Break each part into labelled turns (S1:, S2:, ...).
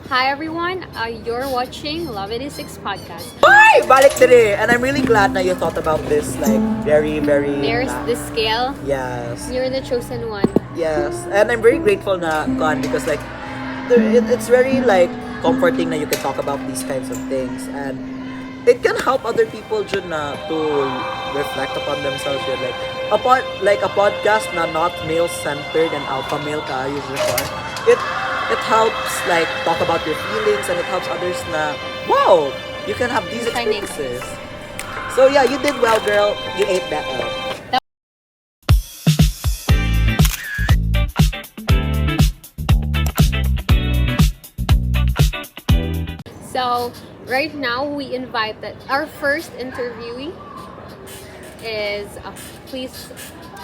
S1: Hi everyone, you're watching Love 86 podcast.
S2: Hi! Balik dire! And I'm really glad that you thought about this, like, very...
S1: There's the scale.
S2: Yes.
S1: You're the chosen one.
S2: Yes. And I'm very grateful na, Kon, because, like, it's very, like, comforting na you can talk about these kinds of things. And it can help other people, Jud, na to reflect upon themselves, Jud. Like, a podcast na not male-centered and alpha male ka, usually, Kon. It helps like talk about your feelings, and it helps others na wow, you can have these experiences. So yeah, you did well, girl. You ate that up.
S1: So right now we invited our first interviewee is please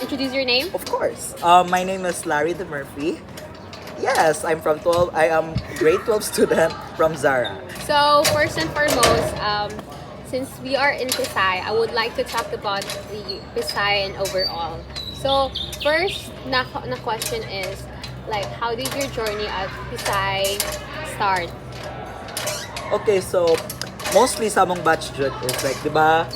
S1: introduce your name.
S2: Of course. My name is Larry De Murphy. Yes, I'm from 12. I am grade 12 student from Zara.
S1: So first and foremost, since we are in Pisay, I would like to talk about the Pisay and overall. So first na question is like how did your journey at Pisay start?
S2: Okay, so mostly sa among batch Jud is like, di ba,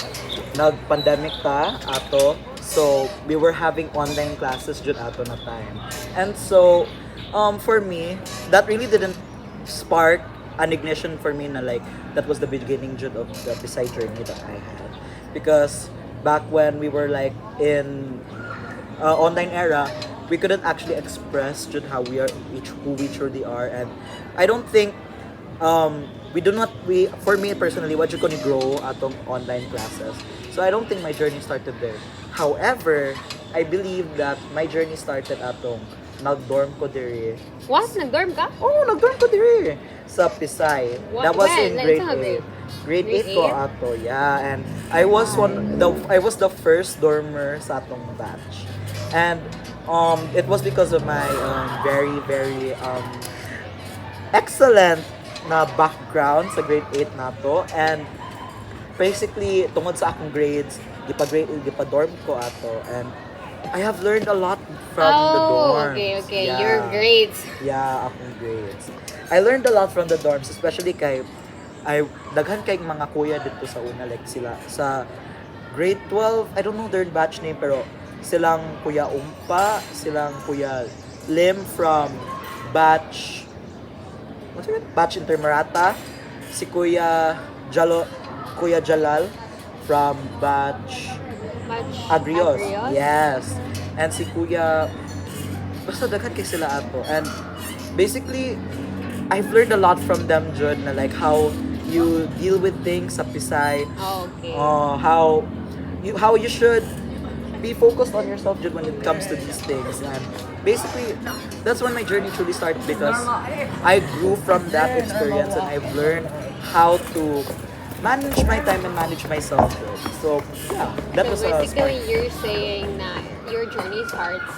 S2: nag-pandemic ta ato. So we were having online classes Jud ato na time. And so for me, that really didn't spark an ignition for me na like, that was the beginning Jud of the Pisay journey that I had. Because back when we were like in online era, we couldn't actually express Jud how we are, who we truly are. And I don't think, for me personally, what you gonna grow atong online classes. So I don't think my journey started there. However, I believe that my journey started atong nag-dorm ko dire.
S1: What? Nag-dorm ka?
S2: Oh, nag-dorm ko dire sa Pisay.
S1: What?
S2: That was
S1: When?
S2: in
S1: Like,
S2: grade
S1: saan
S2: 8.
S1: grade?
S2: Grade 8 ko ato, yeah. And I was the first dormer sa atong batch. And it was because of my very excellent na background sa grade 8 nato. And basically tungod sa akong grades, gipa-dorm ko ato, and I have learned a lot from the dorms.
S1: Okay.
S2: Yeah.
S1: Your grades.
S2: Yeah, akong grades. I learned a lot from the dorms, especially kay daghan kay mga kuya dito sa una, like sila sa grade 12, I don't know their batch name, pero silang Kuya Umpa, silang Kuya Lim from batch what's it? Batch Intermarata, si Kuya Jalal from batch Agrios. Yes. And si Kuya, basta daghan kay sila ato. And basically, I've learned a lot from them, Jud, na like how you deal with things sa Pisay.
S1: Oh, okay.
S2: How you should be focused on yourself, Jud, when it comes to these things. And basically, that's when my journey truly started, because I grew from that experience, and I've learned how to manage my time and manage myself. So yeah, that was
S1: So basically you're saying that your journey starts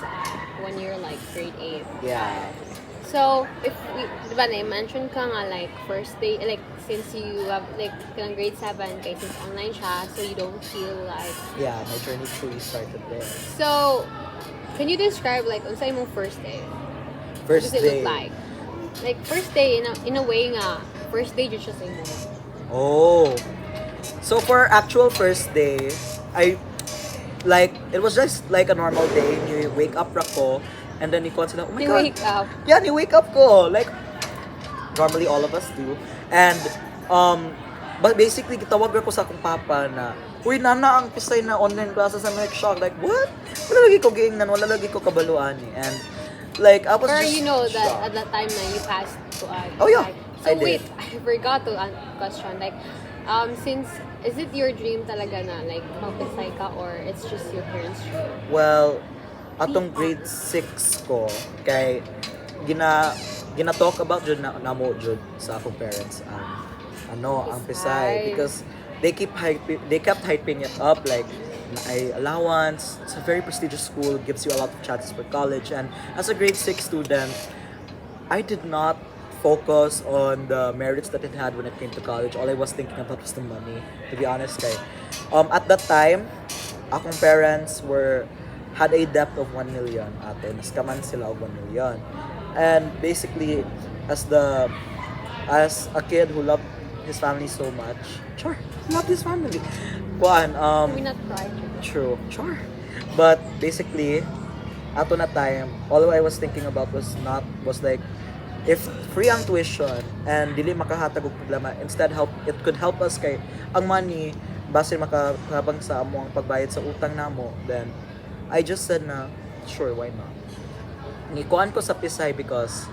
S1: when you're like grade 8.
S2: yeah.
S1: So if we, diba na-mention ka nga like first day, like since you have like kanang grade 7 kay since online siya, so you don't feel like
S2: Yeah, my journey truly started there.
S1: So can you describe like unsay imong first day?
S2: First
S1: What does it
S2: day.
S1: look like? Like first day in a way nga first day jud siya sa imo.
S2: Oh. So for actual first day, it was just like a normal day. You wake up rako, and then you consider, oh my
S1: You
S2: god.
S1: wake up.
S2: Yeah, you wake up ko. Like normally all of us do. And but basically gitawag ko sa akong papa na, uy, nana ang Pisay na online classes. I'm like shocked. Like, what? Wala lagi ko giingnan, wala lagi ko kabaluan eh. And like I was
S1: Or
S2: just
S1: you know that
S2: shocked.
S1: at that time na you passed to us.
S2: Oh, yeah.
S1: So
S2: I did.
S1: wait, I forgot to question. Like, since is it your dream talaga na like mag-Pisay ka, or it's just your parents' dream?
S2: Well, atong grade 6 ko, kay gina-talk about jud na mo jud sa akong parents ang Pisay, because they kept hyping it up like ay allowance, it's a very prestigious school, gives you a lot of chances for college. And as a grade 6 student, I did not focus on the merits that it had when it came to college. All I was thinking about was the money, to be honest. Kay at that time, akong parents had a debt of 1 million ate. Naskaman sila og 1 million. And basically, as as a kid who loved his family so much. Sure, loved his family. Kuan,
S1: Can we not cry?
S2: true, sure. But basically, ato na time, all I was thinking about was like, if free ang tuition and dili makahatag og problema, instead it could help us kay ang money base makahabang sa amo ang pagbayad sa utang namo, then I just said na sure, why not. Nikuan ko sa Pisay because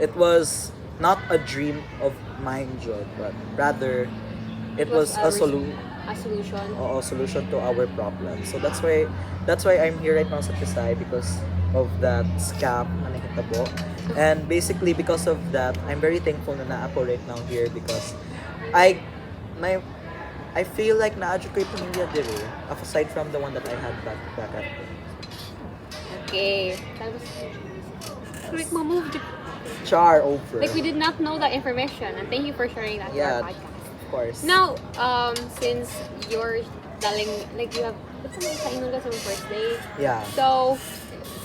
S2: it was not a dream of mine jud, but rather it was a solution.
S1: A solution.
S2: Oo, solution to our problem. So that's why I'm here right now sa Pisay, because of that scam na nakitabo. And basically because of that, I'm very thankful na ako right now here because I I feel like naadyo ko yung pamilya dire, aside from the one that I had back at home.
S1: Okay. That was Quick mo move.
S2: Char over.
S1: Like we did not know that information, and thank you for sharing that to
S2: Yeah.
S1: our podcast.
S2: Of course.
S1: Now, since you're telling, like you have, what's the sa inyo sa first day?
S2: Yeah.
S1: So,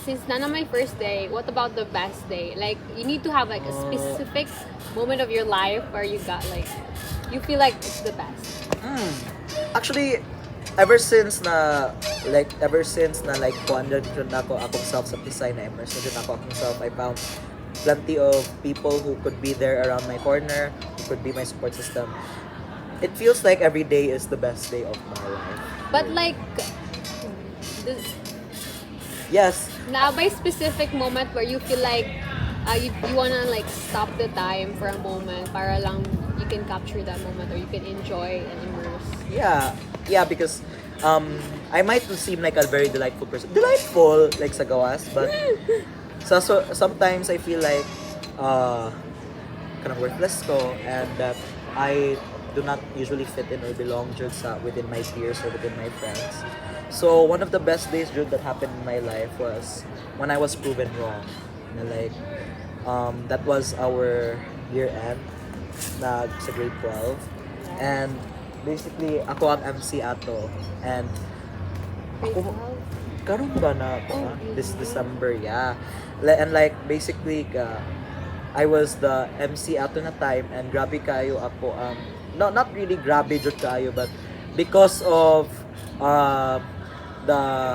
S1: since nana my first day, what about the best day? Like, you need to have like a specific moment of your life where you got like, you feel like it's the best.
S2: Actually, ever since na kuandad jud nako akong self sa Pisay, na immerse jud ako akong self, I found plenty of people who could be there around my corner, who could be my support system. It feels like every day is the best day of my life.
S1: But like,
S2: Yes.
S1: na by specific moment where you feel like you wanna like stop the time for a moment para lang you can capture that moment or you can enjoy and immerse.
S2: Yeah, because I might seem like a very delightful person. Delightful, like sa gawas, but so sometimes I feel like kind of worthless ko, and that I do not usually fit in or belong jud sa within my peers or within my friends. So one of the best days jud that happened in my life was when I was proven wrong. Na like that was our year end na sa grade 12, and basically ako ang MC ato, and ako karon ba na ako this December, yeah. And like basically I was the MC ato na time, and grabe kayo ako no, not really grabe jud kayo, but because of the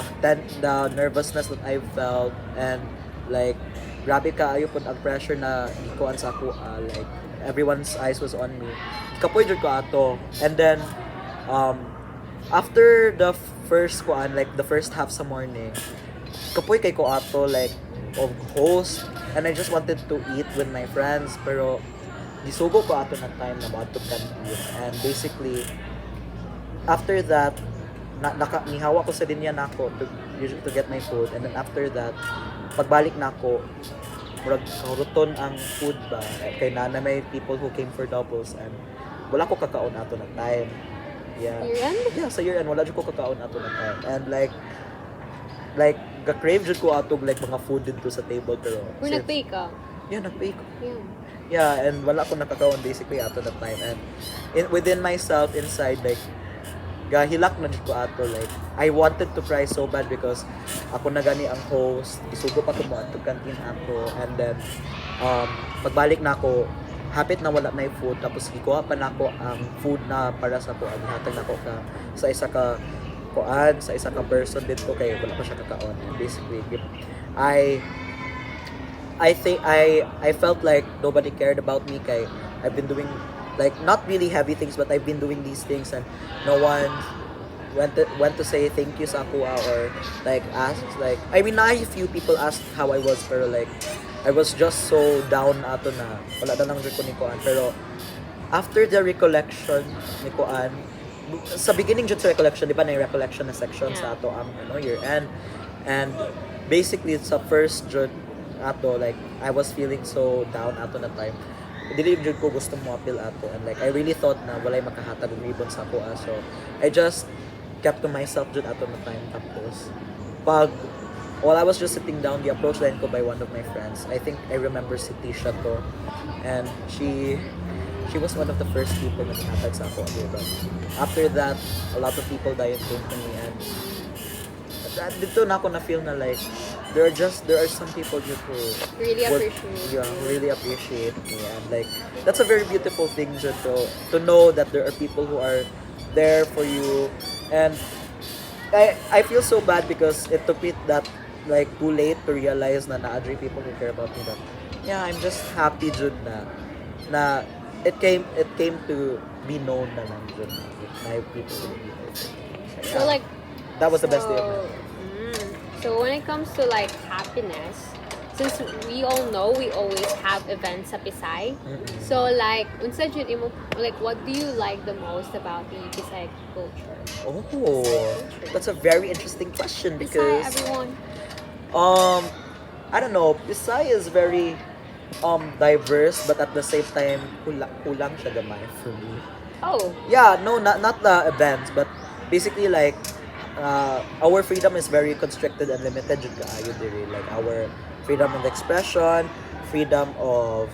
S2: nervousness that I felt, and like grabe kaayo pud ang pressure na ikuan sa ako, like everyone's eyes was on me. Kapoy jud ko ato, and then after the first kuan, like the first half sa morning, kapoy kay ko ato like of host, and I just wanted to eat with my friends, pero gisugo ko ato na time na maadto canteen, and basically after that nihawa ko sa linya nako to get my food, and then after that pagbalik nako murag karuton ang food ba kay na may people who came for doubles, and wala ko kakaon ato na time. Yeah. Yeah, sa year end wala jud ko kakaon ato na time, and like ga-crave jud ko ato like mga food dito sa table, pero
S1: Nag-pay ka?
S2: Yeah, nag-pay ko.
S1: Yeah.
S2: Yeah, and wala ko nakakaon basically ato na time, and within myself inside, like gahilak na jud ko ato, like I wanted to cry so bad because ako na gani ang host, isugo pa ko mo ato canteen ako, and then pagbalik na ako hapit na wala na yung food, tapos gikuha pa nako ang food na para sa ko, gihatag nako ka sa isa ka kuan, sa isa ka person dito kay wala pa siya kakaon. And basically I think I felt like nobody cared about me kay I've been doing like not really heavy things, but I've been doing these things, and no one went to say thank you sa ako, or like asked, like I mean na a few people asked how I was, pero like I was just so down ato na wala na nang ko ni kuan. Pero after the recollection ni kuan, sa beginning jud sa recollection, di ba na yung recollection na section sa ato ang year end, and basically sa first jud ato, like I was feeling so down ato na time, dili jud ko gusto mo appeal ato, and like I really thought na walay makahatag og ribbon sa ako, so I just kept to myself jud ato na time. Tapos while I was just sitting down, the approach line ko by one of my friends, I think I remember si Tisha to, and she was one of the first people na naghatag sa ako ang ribbon. After that, a lot of people dayon came to me, and dito na ako na feel na like there are some people here who
S1: Really
S2: would,
S1: appreciate
S2: yeah, who
S1: you.
S2: really appreciate me, and like that's a very beautiful thing, Jud, to know that there are people who are there for you. And I feel so bad because it took me that like too late to realize na naadri people who care about me, that yeah, I'm just happy, Jud, na it came to be known na lang, Jud, na my people will be there for me.
S1: So
S2: Yeah,
S1: like,
S2: that was the best day of my
S1: so,
S2: life.
S1: so when it comes to like happiness, since we all know we always have events sa Pisay,
S2: Mm-mm.
S1: so like, unsa jud imo, like, what do you like the most about the Pisay culture?
S2: Oh,
S1: Pisay
S2: that's a
S1: culture.
S2: very interesting question
S1: Pisay,
S2: because
S1: everyone.
S2: um I don't know, Pisay is very diverse, but at the same time kulang siya gamay for me.
S1: Oh,
S2: Yeah, no, not the events, but basically like our freedom is very constricted and limited jud kaayo diri, like our freedom of expression, freedom of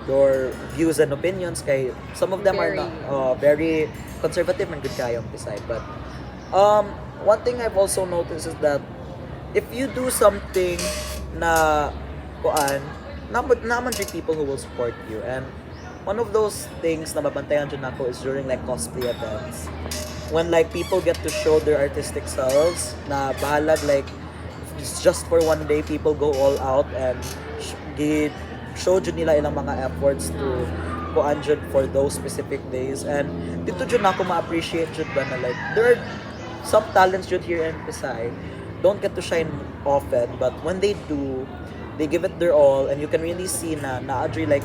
S2: your views and opinions, kay some of them are
S1: very.
S2: not very conservative man gud kaayo ang Pisay. But um one thing I've also noticed is that if you do something na kuan, naman jud people who will support you. And one of those things na mabantayan dyan ako is during like cosplay events, when like people get to show their artistic selves, na bahalag like it's just for one day, people go all out and show jud nila ilang mga efforts to kuan jud for those specific days. And dito jud na ako ma-appreciate jud ba na like there are some talents jud here in Pisay don't get to shine often, but when they do, they give it their all, and you can really see na naadri like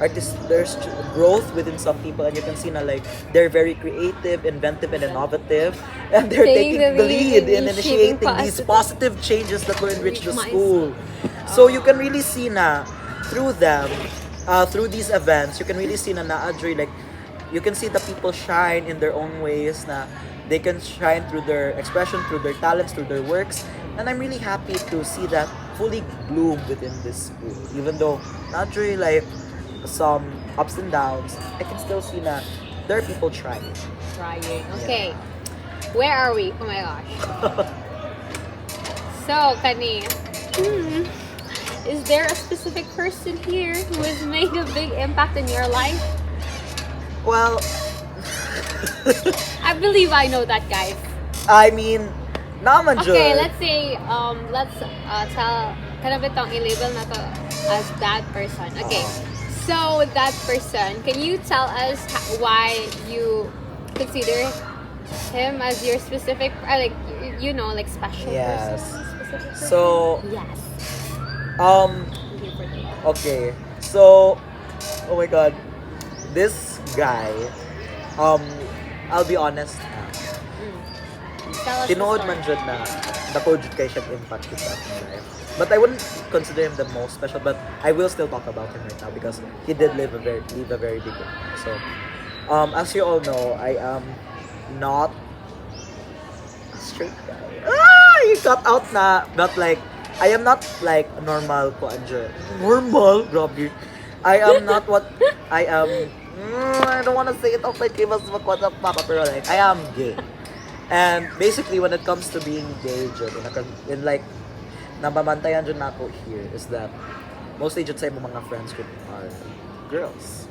S2: artist, there's growth within some people, and you can see na like they're very creative, inventive, and innovative, and they're
S1: Taking
S2: taking
S1: the
S2: the
S1: lead
S2: lead
S1: in
S2: in
S1: shaping
S2: initiating these positive changes that will enrich the
S1: My-
S2: school. So you can really see na through them, through these events, you can really see na naadri like you can see the people shine in their own ways, na they can shine through their expression, through their talents, through their works. And I'm really happy to see that fully bloom within this school. Even though not really like some ups and downs, I can still see that there are people trying.
S1: Trying. Okay. Where are we? Oh my gosh. So, Kani, is there a specific person here who has made a big impact in your life?
S2: Well,
S1: I believe I know that, guys.
S2: I mean, naman
S1: Okay,
S2: jud.
S1: let's say, let's tell, kind of itong i-label na to as that person. Okay, so that person, can you tell us why you consider him as your specific, like, you know, like special
S2: Yes.
S1: person? Specific person?
S2: So,
S1: Yes.
S2: um,
S1: Thank you for that.
S2: okay. So, oh my god, this guy, I'll be honest,
S1: Tell us the
S2: tinuod
S1: story.
S2: man jud na dako jud kay siya impact kita sa akong life. But I wouldn't consider him the most special, but I will still talk about him right now because he did leave a very big impact. So, as you all know, I am not a straight guy. You cut out na, not like, I am not like a normal ko anje. Normal, grabe. I am not what I am. I don't want to say it off my tables, but what up, papa, pero like, I am gay. And basically, when it comes to being gay, jud, in like, nababantayan jud nako here is that mostly jud sa imong mga friends jud are girls.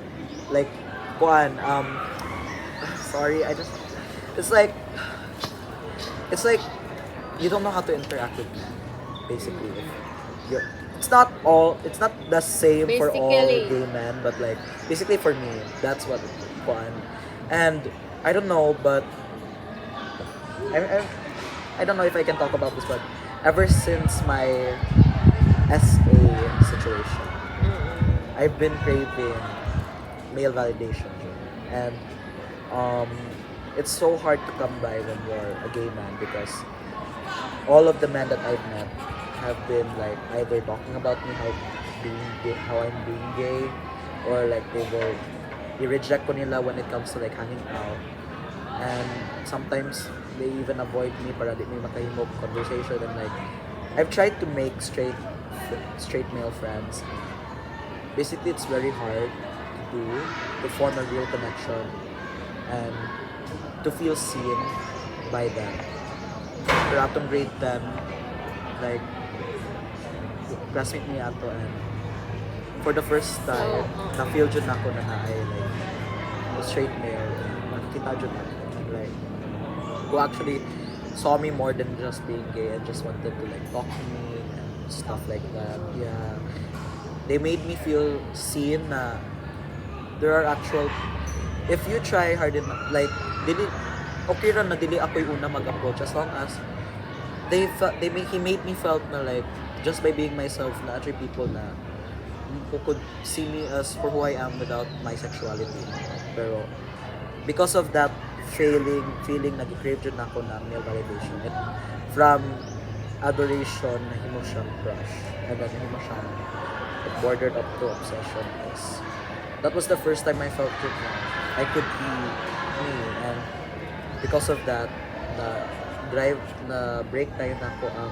S2: Like, kuan, sorry, it's like, it's like, you don't know how to interact with me, basically. You're, it's not the same for all
S1: Basically.
S2: gay men, but like, basically for me, that's what kuan. And I don't know, but I don't know if I can talk about this, but ever since my SA situation, I've been craving male validation, and it's so hard to come by when you're a gay man, because all of the men that I've met have been like either talking about me how I'm being gay, or like they will i-reject ko nila when it comes to like hanging out. And sometimes they even avoid me para di may makahimog conversation. And like, I've tried to make straight male friends. Basically, it's very hard to do, to form a real connection and to feel seen by them. Pero atong grade 10, like classmate ni ato, and for the first time na-feel jud nako na I like a straight male, and nakita jud ako, and like who actually saw me more than just being gay and just wanted to like talk to me and stuff like that. Yeah, they made me feel seen na there are actual, if you try hard enough, like dili okay ra na dili ako yung una mag-approach, as long as he made me felt na like just by being myself na actually people na who could see me as for who I am without my sexuality. Pero because of that feeling nag-crave jud nako ng male validation. It, from adoration na himo siyang crush, and then himo siyang, it bordered up to obsession. That was the first time I felt good na I could be me, and because of that, na drive na break tayo na ko ang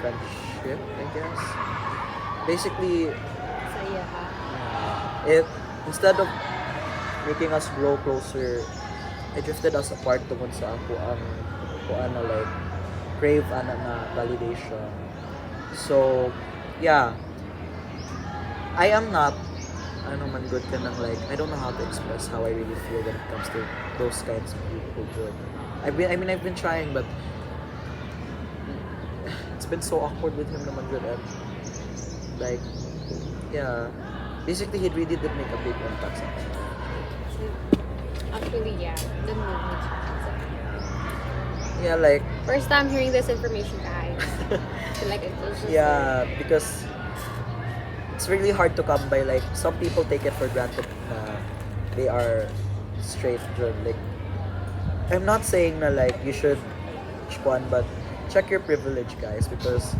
S2: friendship, I guess. Basically,
S1: Saya ha.
S2: it, instead of making us grow closer, it drifted us apart tungod sa ako ang ano like crave ana na validation. So yeah, I am not ano man good ka ng like, I don't know how to express how I really feel when it comes to those kinds of people. Good. I've been trying, but it's been so awkward with him naman good, and like yeah, basically he really did make a big impact sa akin.
S1: Actually, yeah. The movie.
S2: Yeah, like
S1: First time hearing this information, guys. So, like, it was just
S2: yeah, because it's really hard to come by. Like some people take it for granted na they are straight, like I'm not saying na like you should one, but check your privilege, guys, because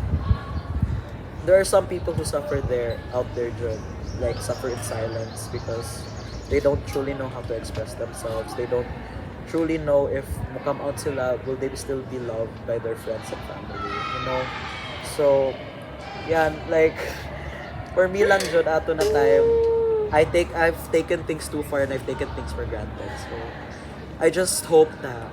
S2: there are some people who suffer there out there, like suffer in silence because they don't truly know how to express themselves. They don't truly know if come out sila, will they still be loved by their friends and family, you know? So yeah, like for me lang jud ato na time, I've taken things too far, and I've taken things for granted. So I just hope na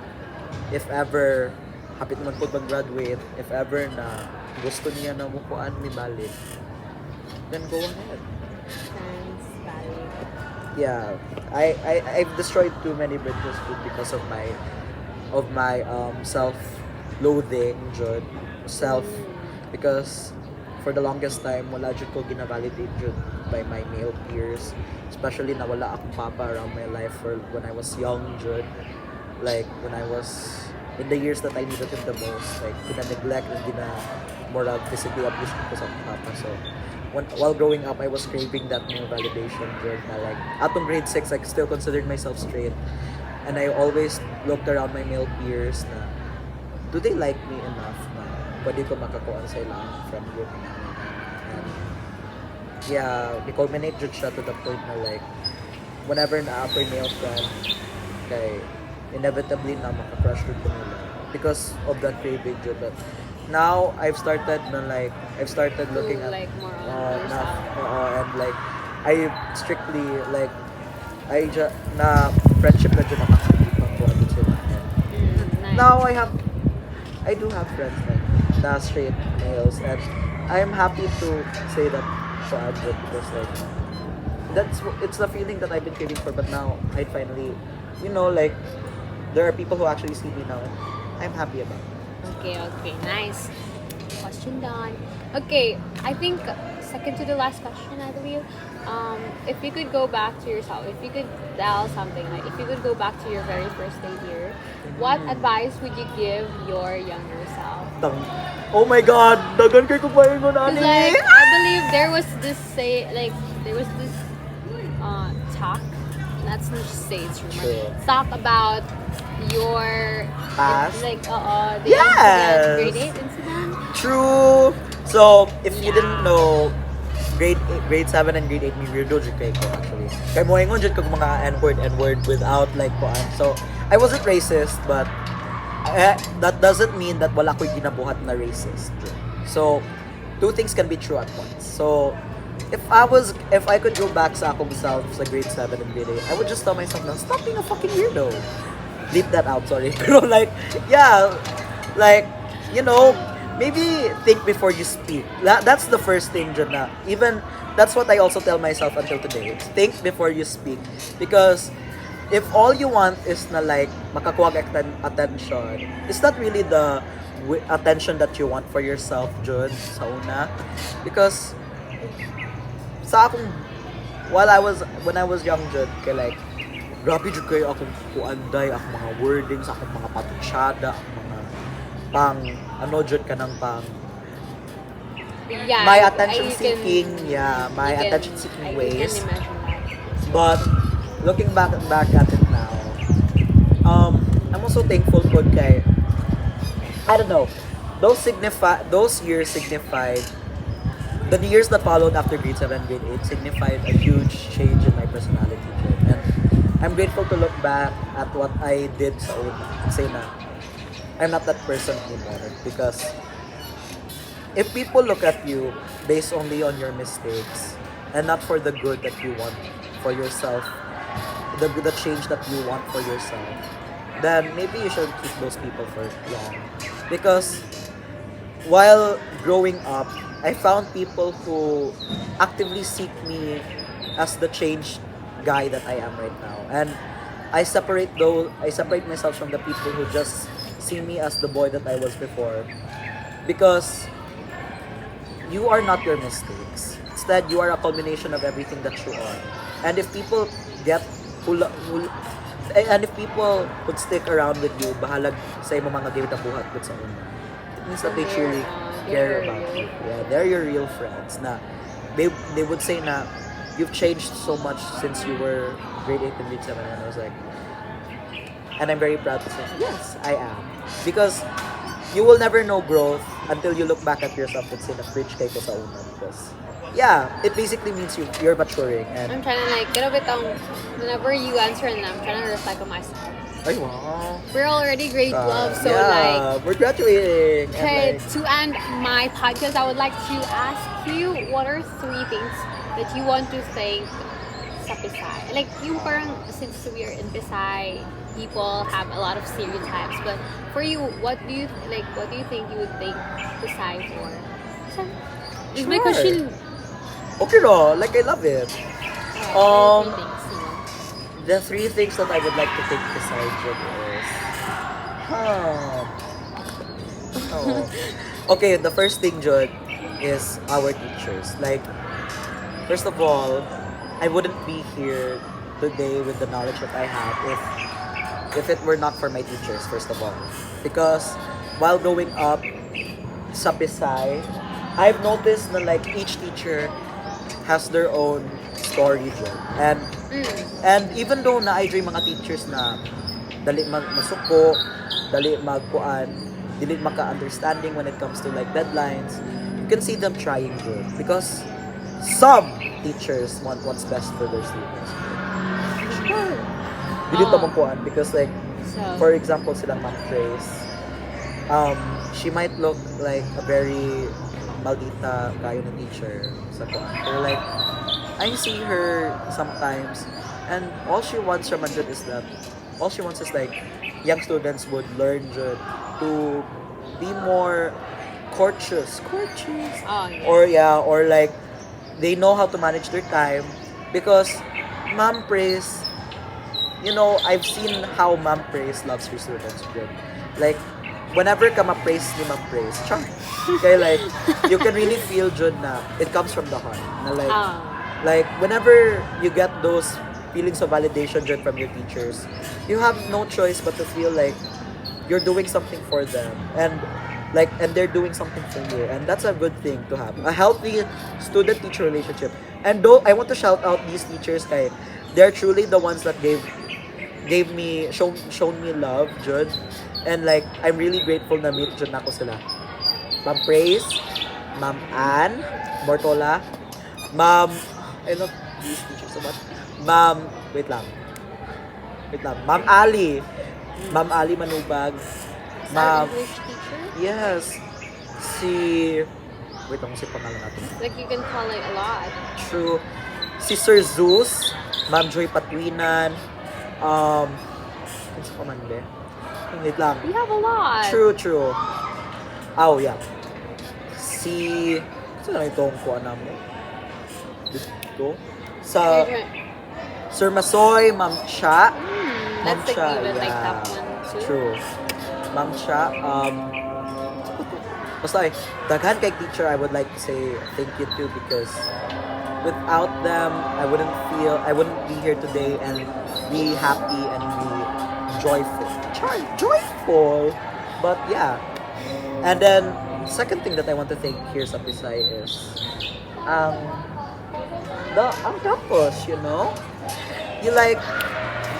S2: if ever hapit naman po mag-graduate, if ever na gusto niya na mukuan mi balik, then go ahead.
S1: Thanks, bye.
S2: Yeah, I've destroyed too many bridges because of my self-loathing, jud, self, because for the longest time wala jud ko gina-validate jud by my male peers, especially na wala akong papa around my life for when I was young, jud, like when I was in the years that I needed him the most, like gina-neglect and gina-moral physically abuse ko sa akong papa. So while growing up, I was craving that male validation, jud, na like atong grade 6 I still considered myself straight, and I always looked around my male peers na do they like me enough na pwede ko makakuha sa ilang friend group namin. And yeah, we culminate jud siya to the point na like whenever na-upper male friend kay inevitably na makakrush ko nila because of that craving jud. But now I've started looking at
S1: like more on yourself.
S2: and like I strictly like na friendship na dyan nakakakita ko agad sila.
S1: Nice.
S2: Now I do have friends like na straight males, and I'm happy to say that so agad because like it's the feeling that I've been craving for, but now I finally, you know, like there are people who actually see me now, and I'm happy about it.
S1: Okay, nice. Question done. Okay, I think second to the last question, I believe. If you could go back to yourself, if you could tell something, like if you could go back to your very first day here, what advice would you give your younger self?
S2: Oh my God, dagan kay ko ba yung
S1: Because like, I believe there was this talk. Let's not just say it's rumor.
S2: True.
S1: Talk about your
S2: Past?
S1: like the
S2: Yes.
S1: grade 8 incident.
S2: True. So, if you
S1: Yeah.
S2: didn't know, grade 7 and grade 8 may weirdo jud kay ko actually. Kay mo ingon jud kag mga n-word without like kuan. So, I wasn't racist, but that doesn't mean that wala ko'y ginabuhat na racist. So, two things can be true at once. So, if I could go back sa akong self sa grade 7 and grade 8, I would just tell myself na stop being a fucking weirdo. Leave that out, sorry. Pero like, yeah, like, you know, maybe think before you speak. That's the first thing, Jud, na even that's what I also tell myself until today. Think before you speak. Because if all you want is na like makakuha ka attention, is that really the attention that you want for yourself, Jud, sa una? Because sa akong when I was young, Jud, kay like grabe jud kayo akong kuanday, akong mga wordings, akong mga patutsada, akong mga pang ano jud ka ng pang
S1: Yeah,
S2: my attention
S1: I
S2: seeking, my
S1: can-
S2: attention seeking
S1: I
S2: ways.
S1: can imagine that.
S2: But looking back at it now, I'm also thankful po kay I don't know, those years signified the years that followed after grade 7 and grade 8 signified a huge change in my personality. And I'm grateful to look back at what I did sa una and say na I'm not that person anymore. Because if people look at you based only on your mistakes and not for the good that you want for yourself, the change that you want for yourself, then maybe you shouldn't keep those people for long. Because while growing up, I found people who actively seek me as the changed guy that I am right now. And I separate myself from the people who just see me as the boy that I was before. Because you are not your mistakes. Instead, you are a culmination of everything that you are. And if people get and if people would stick around with you, bahalag sa imo mga gawit ang buhat sa una, it means that they truly care about you. Yeah, they're your real friends. Na they would say na you've changed so much since you were grade 8 and grade 7, and I was like, and I'm very proud to say yes, I am. Because you will never know growth until you look back at yourself and say na preach kay ko sa una. Because yeah, it basically means you're maturing. And
S1: I'm trying to like get a bit whenever you answer and I'm trying to reflect on myself.
S2: ay wow.
S1: We're already grade 12, so
S2: yeah,
S1: like
S2: we're graduating.
S1: okay,
S2: And like,
S1: to end my podcast, I would like to ask you what are 3 things that you want to thank sa Pisay? Like, yung parang, since we are in Pisay, people have a lot of stereotypes, but for you, what do you think you would thank Pisay for? Is my
S2: Sure.
S1: question
S2: okay no, like I love it.
S1: what are 3 things, you know?
S2: The 3 things that I would like to take besides it is oh. Okay, the first thing, Jud, is our teachers. Like, first of all, I wouldn't be here today with the knowledge that I have if it were not for my teachers, first of all. Because while growing up sa Pisay, I've noticed that like each teacher has their own story, Jud. And even though na I dream mga teachers na dali masuko, dali magkuan, dili maka-understanding when it comes to like deadlines, you can see them trying good because some teachers want what's best for their students.
S1: Sure.
S2: Dili to magkuan because like
S1: So,
S2: for example sila Ma'am Grace, she might look like a very maldita kayo na teacher sa kuan. Pero like I see her sometimes and all she wants from Jud is that all she wants is like young students would learn Jud to be more courteous
S1: oh yeah.
S2: or like they know how to manage their time because Ma'am Praise, you know, I've seen how Ma'am Praise loves her students, Jud. Like whenever ka ma-praise ni Ma'am Praise, char. Okay, like you can really feel Jud na it comes from the heart. Na like like whenever you get those feelings of validation Jud, from your teachers, you have no choice but to feel like you're doing something for them and they're doing something for you, and that's a good thing to have a healthy student teacher relationship. And though I want to shout out these teachers kay they're truly the ones that shown me love, Jud. And like I'm really grateful na meet Jud nako sila. Ma'am Praise, Ma'am Ann Mortola, Ma'am, I love these teachers so much. Ma'am, wait lang. Ma'am Ali Manubag,
S1: Is our
S2: Ma'am,
S1: English teacher?
S2: yes, si, wait lang, si pangalan natin.
S1: Like you can call it a lot.
S2: True. Si Sir Zeus, Ma'am Joy Patwinan, ano sa pamande? Wait lang.
S1: We have a lot.
S2: True. Oh, yeah. si saan na itong kuha na mo dito sa Sir Masoy, Ma'am Cha. Ma'am
S1: Let's
S2: Cha,
S1: agree with like
S2: yeah.
S1: that one too.
S2: True. Ma'am Cha, basta daghan kay teacher, I would like to say thank you too because without them, I wouldn't be here today and be happy and be joyful. Joyful! But yeah. And then, second thing that I want to thank here sa Pisay is, um, ang campus, you know? You like,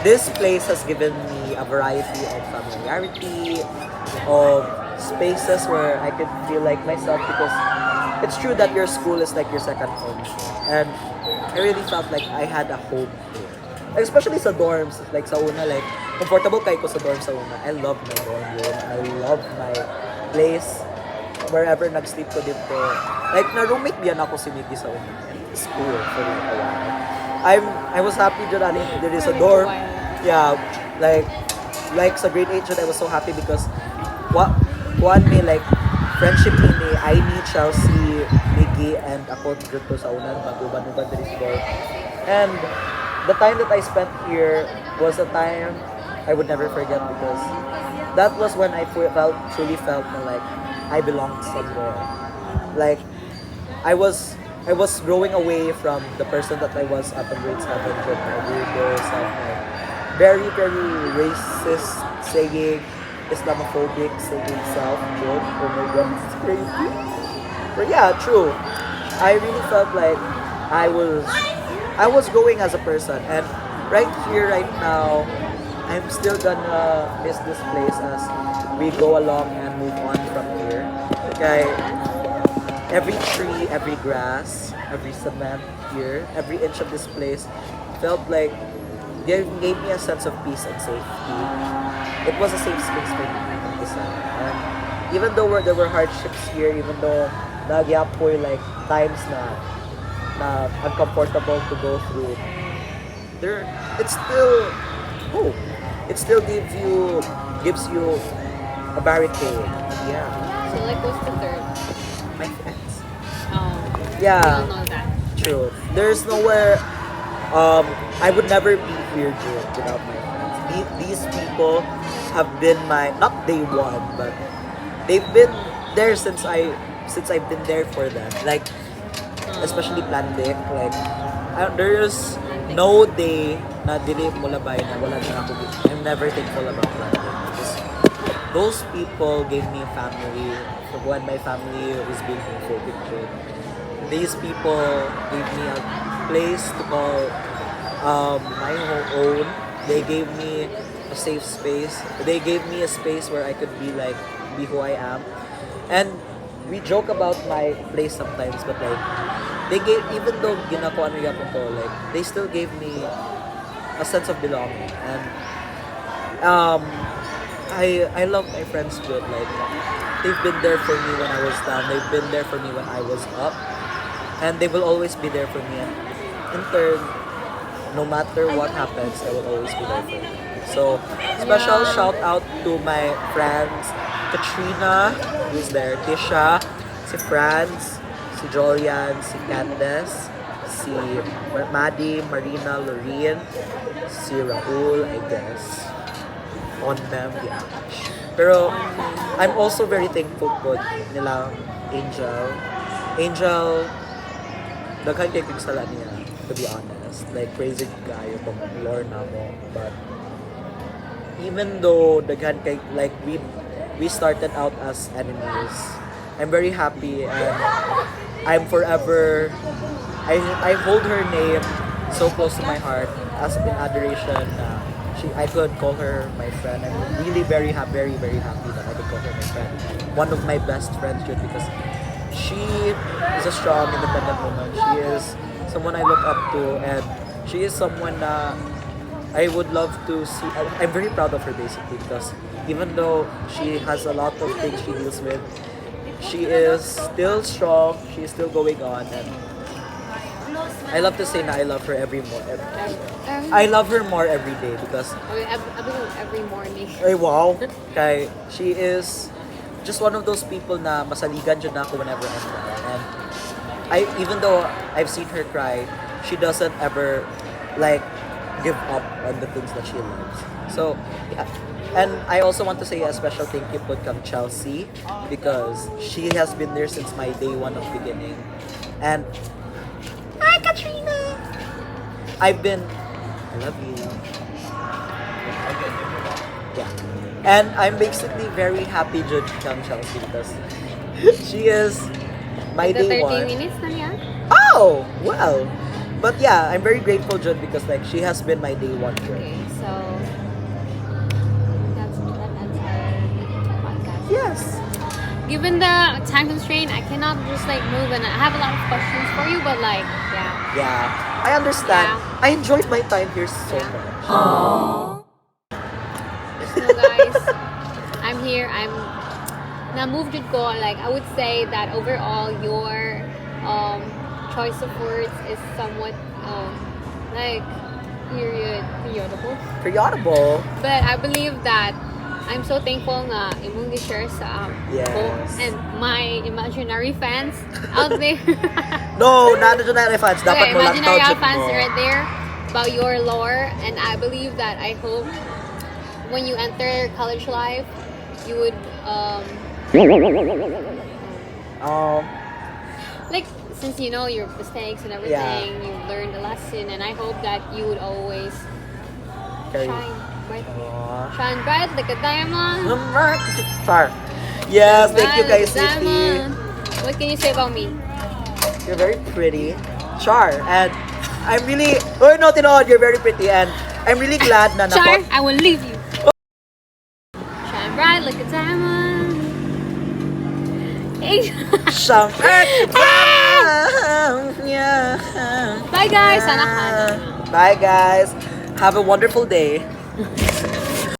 S2: this place has given me a variety of familiarity, of spaces where I could feel like myself because it's true that your school is like your second home. And I really felt like I had a home here. Like, especially sa dorms, like sa una, like, comfortable kayo ko sa dorm sa una. I love my dorm room. I love my place. Wherever nag-sleep ko dito. Like, na-roommate biyan ako si Mickey sa una. And it's cool for like a while. I was happy that there is a dorm. Yeah, like sa grade 8 I was so happy because one may like friendship ni Aimee, Chelsea, Miggy, and ako dito sa unan baguban-uban diri sa dorm. And the time that I spent here was a time I would never forget because that was when I truly felt na like I belonged somewhere. Like I was growing away from the person that I was up in grade 7 with my weirdo self, my very, very racist saying, Islamophobic saying self, joke. Oh my god, it's crazy. But yeah, true. I really felt like I was growing as a person, and right here, right now, I'm still gonna miss this place as we go along and move on from here. Okay, every tree, every grass, every cement here, every inch of this place felt like gave me a sense of peace and safety. It was a safe space for me in Pisay. And even though there were hardships here, even though nagyapoy like times na uncomfortable to go through, it's still hope. It still gives you a barricade. Yeah.
S1: So like what's the third?
S2: My friends.
S1: Oh.
S2: Yeah.
S1: We all know that.
S2: True. There's nowhere I would never be here without my friends. These people have been not day one, but they've been there since I've been there for them. Like especially Plandic, like there is no day na dili mo labay na wala na ako. I'm never thankful about Plandic because those people gave me a family when my family was being infiltrated. These people gave me a place to call my own. They gave me a safe space. They gave me a space where I could be who I am. And we joke about my place sometimes, but like even though ginakuha nila ko, like they still gave me a sense of belonging. And I love my friends good. Like they've been there for me when I was down. They've been there for me when I was up, and they will always be there for me. And in turn, no matter what happens, I will always be there for you. So, special shout out to my friends, Katrina, who's there, Tisha, si Franz, si Jolian, si Candace, si Maddie, Marina, Lorraine, si Raul, I guess. On them, yeah. Pero, I'm also very thankful po nila Angel. Angel, daghan kay kong sala niya, to be honest. Like, crazy kayo itong lore na mo. But, even though daghan kay, like, we started out as enemies, I'm very happy and I'm forever, I hold her name so close to my heart as in adoration. I could call her my friend. I'm really very happy that I could call her my friend. One of my best friends, just because she is a strong, independent woman. She is someone I look up to, and she is someone I would love to see. I'm very proud of her basically because even though she has a lot of things she deals with, she is still strong. She is still going on, and I love to say na I love her I love her more every day because
S1: Every morning.
S2: ay wow, kay she is just one of those people na masaligan dyan ako whenever I'm down. And even though I've seen her cry, she doesn't ever like give up on the things that she loves. So yeah. And I also want to say a special thank you to Chelsea because she has been there since my day one of beginning. And hi Katrina! I love you. Yeah. And I'm basically very happy Jud kang Chelsea because she is my
S1: The
S2: day
S1: 30
S2: one.
S1: minutes na niya?
S2: Oh, well. But yeah, I'm very grateful Jud because like she has been my day one friend.
S1: Okay, so that ends our podcast.
S2: Yes.
S1: Given the time constraint, I cannot just like move, and I have a lot of questions for you, but like, yeah.
S2: Yeah. I understand.
S1: Yeah.
S2: I enjoyed my time here so
S1: Yeah.
S2: much.
S1: So guys, I'm here. I'm na moved ko. Like I would say that overall your choice of words is somewhat like periodable. But I believe that I'm so thankful nga imong gi-share sa
S2: Yes.
S1: ko and my imaginary fans out there.
S2: No, not the fans. Dapat
S1: Okay,
S2: mo lang
S1: imaginary
S2: tawag
S1: fans
S2: mo.
S1: right there about your lore, and I believe that I hope when you enter college life, you would like since you know your mistakes and everything, you've learned a lesson, and I hope that you would always
S2: Carry.
S1: shine bright,
S2: Aw.
S1: shine bright like a diamond.
S2: Char. Yes, thank you
S1: Bright
S2: guys,
S1: like a
S2: City.
S1: diamond. What can you say about me?
S2: You're very pretty. Char. And I'm really... Oh, no, Tinood, you're very pretty. And I'm really glad na
S1: Char, I will leave you. Shine bright like a diamond. Hey.
S2: Yeah.
S1: Bye guys. Sana ka.
S2: Bye, guys. Have a wonderful day.